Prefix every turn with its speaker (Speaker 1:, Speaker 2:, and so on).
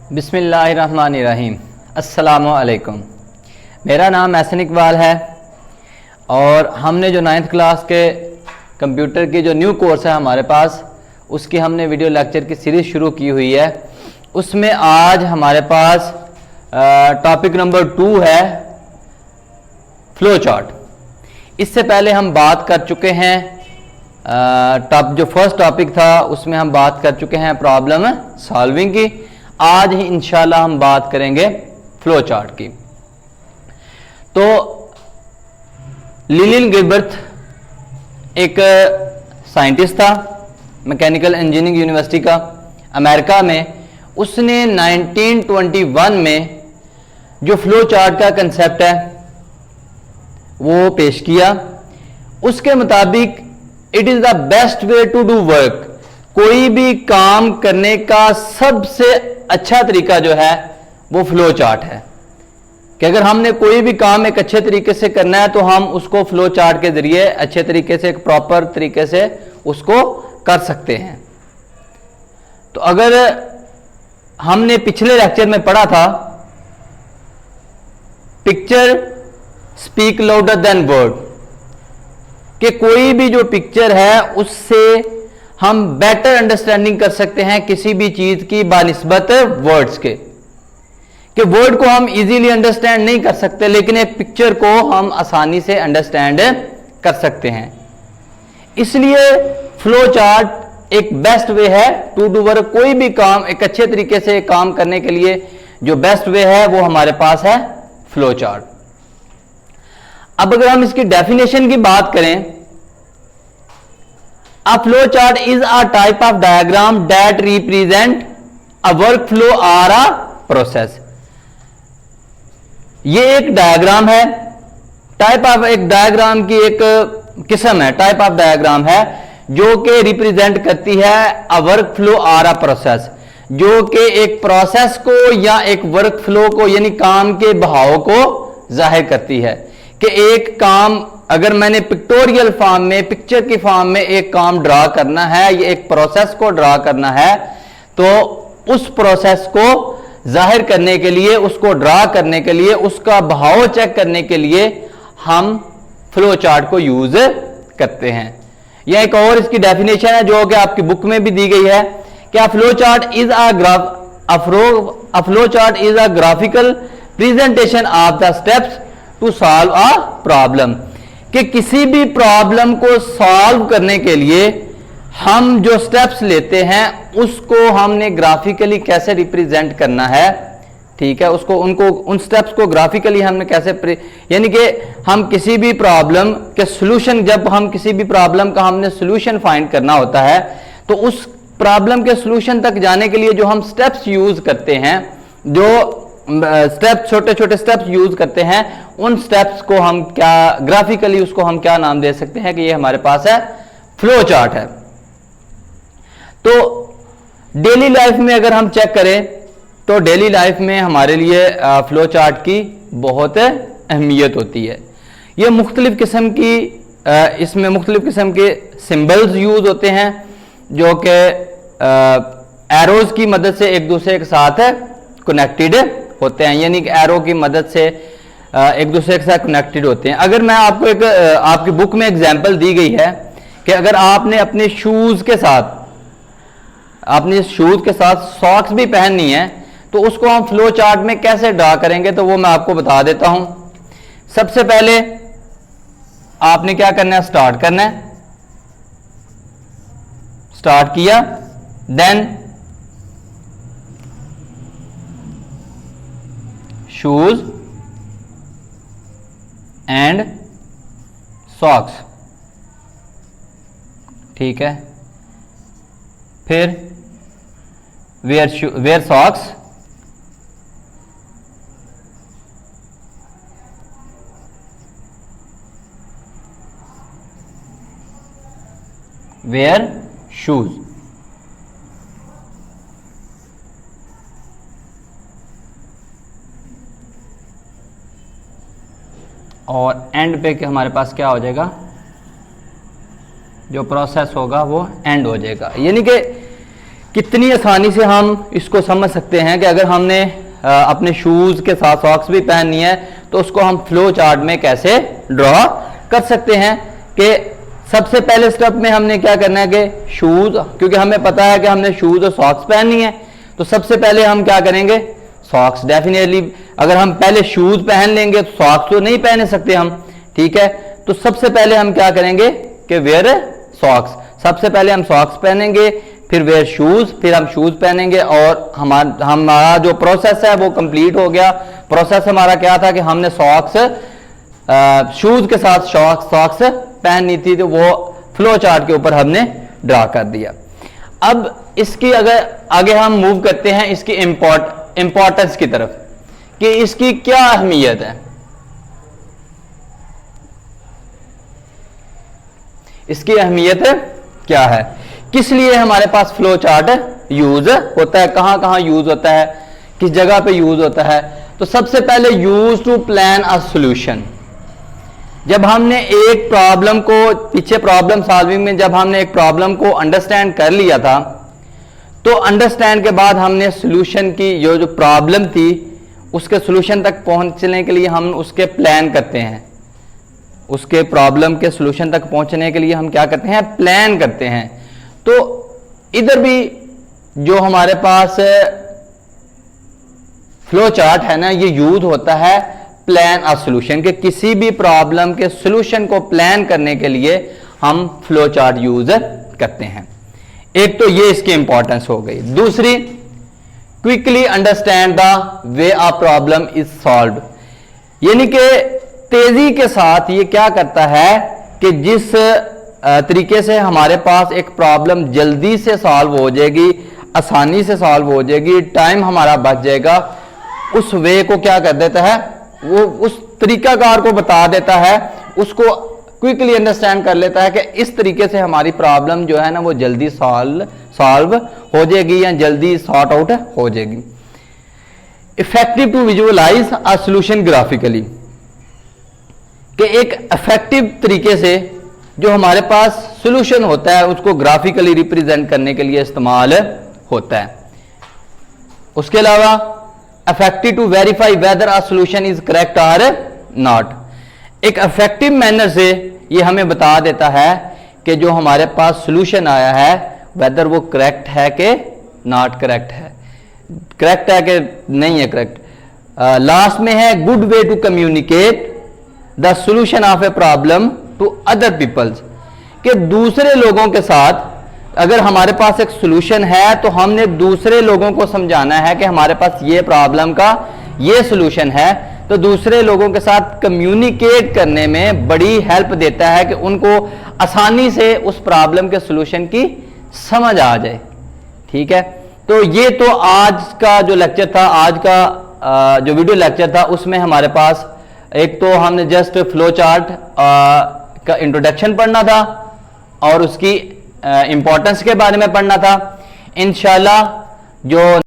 Speaker 1: बिस्मिल्लाहिर्रहमानिर्रहीम। अस्सलामु अलैकुम। मेरा नाम एहसन इकबाल है और हमने जो 9th क्लास के कंप्यूटर की जो न्यू कोर्स है हमारे पास, उसकी हमने वीडियो लेक्चर की सीरीज़ शुरू की हुई है। उसमें आज हमारे पास टॉपिक नंबर 2 है फ्लो चार्ट। इससे पहले हम बात कर चुके हैं जो फर्स्ट टॉपिक था उसमें हम बात कर चुके हैं प्रॉब्लम सॉल्विंग की। आज ही इंशाल्लाह हम बात करेंगे फ्लो चार्ट की। तो लिलिन गिलबर्ट एक साइंटिस्ट था मैकेनिकल इंजीनियरिंग यूनिवर्सिटी का अमेरिका में। उसने 1921 में जो फ्लो चार्ट का कंसेप्ट है वो पेश किया। उसके मुताबिक it is the best way to do work. कोई भी काम करने का सबसे अच्छा तरीका जो है वो फ्लो चार्ट है कि अगर हमने कोई भी काम एक अच्छे तरीके से करना है तो हम उसको फ्लो चार्ट के जरिए अच्छे तरीके से, एक प्रॉपर तरीके से उसको कर सकते हैं। तो अगर हमने पिछले लेक्चर में पढ़ा था picture speak louder than word, कि कोई भी जो पिक्चर है उससे हम बेटर अंडरस्टैंडिंग कर सकते हैं किसी भी चीज की बानिस्बत वर्ड्स के, कि वर्ड को हम इजीली अंडरस्टैंड नहीं कर सकते लेकिन एक पिक्चर को हम आसानी से अंडरस्टैंड कर सकते हैं। इसलिए फ्लो चार्ट एक बेस्ट वे है टू डू वर्क। कोई भी काम एक अच्छे तरीके से काम करने के लिए जो बेस्ट वे है वो हमारे पास है फ्लो चार्ट। अब अगर हम इसकी डेफिनेशन की बात करें, A flow chart is a type of diagram that represent a workflow or a process। ये एक डायग्राम है, टाइप ऑफ एक डायग्राम की एक किस्म है, टाइप ऑफ डायग्राम है जो कि रिप्रेजेंट करती है अ वर्क फ्लो और अ प्रोसेस, जो कि एक प्रोसेस को या एक वर्क फ्लो को यानी काम के बहाव को जाहिर करती है। कि एक काम अगर मैंने पिक्टोरियल फॉर्म में, पिक्चर की फॉर्म में एक काम ड्रा करना है, ये एक प्रोसेस को ड्रा करना है, तो उस प्रोसेस को जाहिर करने के लिए, उसको ड्रा करने के लिए, उसका बहाव चेक करने के लिए हम फ्लो चार्ट को यूज करते हैं। यह एक और इसकी डेफिनेशन है जो कि आपकी बुक में भी दी गई है कि a flow chart is a graphical presentation of the steps to solve a problem. कि किसी भी प्रॉब्लम को सॉल्व करने के लिए हम जो स्टेप्स लेते हैं उसको हमने ग्राफिकली कैसे रिप्रेजेंट करना है, ठीक है, उसको उन स्टेप्स को ग्राफिकली हमने कैसे, यानी कि हम किसी भी प्रॉब्लम के सॉल्यूशन, जब हम किसी भी प्रॉब्लम का हमने सॉल्यूशन फाइंड करना होता है तो उस प्रॉब्लम के सॉल्यूशन तक जाने के लिए जो हम स्टेप्स यूज करते हैं, जो स्टेप्स, छोटे छोटे स्टेप्स यूज करते हैं, उन स्टेप्स को हम क्या ग्राफिकली उसको हम क्या नाम दे सकते हैं कि ये हमारे पास है फ्लो चार्ट है। तो डेली लाइफ में अगर हम चेक करें तो डेली लाइफ में हमारे लिए फ्लो चार्ट की बहुत अहमियत होती है। ये मुख्तलिफ किस्म की इसमें मुख्तलिफ किस्म के सिंबल्स यूज होते हैं जो कि एरोज की मदद से एक दूसरे के साथ कनेक्टेड होते हैं, यानी कि एरो की मदद से एक दूसरे के साथ कनेक्टेड होते हैं। अगर मैं आपको एक आपकी बुक में एग्जांपल दी गई है कि अगर आपने अपने शूज के साथ सॉक्स भी पहननी है तो उसको हम फ्लो चार्ट में कैसे ड्रा करेंगे तो वो मैं आपको बता देता हूं। सबसे पहले आपने क्या करना है, स्टार्ट करना है, स्टार्ट किया, देन शूज एंड सॉक्स, ठीक है, फिर वेयर सॉक्स, वेयर शूज। और एंड पे हमारे पास क्या हो जाएगा, जो प्रोसेस होगा वो एंड हो जाएगा। यानी कि कितनी आसानी से हम इसको समझ सकते हैं कि अगर हमने अपने शूज के साथ सॉक्स भी पहननी है तो उसको हम फ्लो चार्ट में कैसे ड्रॉ कर सकते हैं। कि सबसे पहले स्टेप में हमने क्या करना है कि शूज, क्योंकि हमें पता है कि हमने शूज और सॉक्स पहननी है, तो सबसे पहले हम क्या करेंगे, सॉक्स। डेफिनेटली अगर हम पहले शूज पहन लेंगे तो सॉक्स तो नहीं पहन सकते हम, ठीक है। तो सबसे पहले हम क्या करेंगे कि वेयर सॉक्स। सबसे पहले हम सॉक्स पहनेंगे, फिर वेयर शूज, फिर हम शूज पहनेंगे और हमारा जो प्रोसेस है वो कंप्लीट हो गया। प्रोसेस हमारा क्या था कि हमने सॉक्स शूज के साथ सॉक्स पहननी थी, तो वो फ्लो चार्ट के ऊपर हमने ड्रा कर दिया। अब इसकी अगर आगे हम मूव करते हैं इसकी इंपॉर्टेंस की तरफ कि इसकी क्या अहमियत है। इसकी अहमियत क्या है, किस लिए हमारे पास फ्लो चार्ट यूज होता है, कहां कहां यूज होता है, किस जगह पे यूज होता है। तो सबसे पहले use to plan a solution. जब हमने एक प्रॉब्लम को पीछे प्रॉब्लम सॉल्विंग में जब हमने एक प्रॉब्लम को अंडरस्टैंड कर लिया था, तो अंडरस्टैंड के बाद हमने सॉल्यूशन की जो प्रॉब्लम थी उसके सॉल्यूशन तक पहुंचने के लिए हम उसके प्लान करते हैं। उसके प्रॉब्लम के सॉल्यूशन तक पहुंचने के लिए हम क्या करते हैं, प्लान करते हैं। तो इधर भी जो हमारे पास फ्लो चार्ट है ना, ये यूज होता है प्लान अ सॉल्यूशन के किसी भी प्रॉब्लम के सॉल्यूशन को प्लान करने के लिए हम फ्लो चार्ट यूज करते हैं। एक तो ये इसकी इंपॉर्टेंस हो गई। दूसरी, quickly understand the way a problem is solved, यानी कि तेजी के साथ ये क्या करता है कि जिस तरीके से हमारे पास एक प्रॉब्लम जल्दी से सॉल्व हो जाएगी, आसानी से सॉल्व हो जाएगी, टाइम हमारा बच जाएगा, उस वे को क्या कर देता है, वो उस तरीकाकार को बता देता है, उसको क्विकली अंडरस्टैंड कर लेता है कि इस तरीके से हमारी प्रॉब्लम जो है ना वो जल्दी सॉल्व हो जाएगी या जल्दी सॉर्ट आउट हो जाएगी। Effective to visualise a solution graphically, कि एक इफेक्टिव तरीके से जो हमारे पास सॉल्यूशन होता है उसको ग्राफिकली रिप्रेजेंट करने के लिए इस्तेमाल होता है। उसके अलावा effective to verify whether a solution is correct और नॉट, एक इफेक्टिव मैनर से ये हमें बता देता है कि जो हमारे पास सॉल्यूशन आया है वेदर वो करेक्ट है कि नॉट करेक्ट है, करेक्ट है कि नहीं है करेक्ट। लास्ट में है good way to communicate the solution of a problem to other peoples, कि दूसरे लोगों के साथ अगर हमारे पास एक सॉल्यूशन है तो हमने दूसरे लोगों को समझाना है कि हमारे पास ये प्रॉब्लम का ये सॉल्यूशन है, तो दूसरे लोगों के साथ कम्युनिकेट करने में बड़ी हेल्प देता है कि उनको आसानी से उस प्रॉब्लम के सॉल्यूशन की समझ आ जाए। ठीक है, तो ये तो आज का जो लेक्चर था, आज का जो वीडियो लेक्चर था, उसमें हमारे पास एक तो हमने जस्ट फ्लो चार्ट का इंट्रोडक्शन पढ़ना था और उसकी इंपॉर्टेंस के बारे में पढ़ना था। इंशाल्लाह जो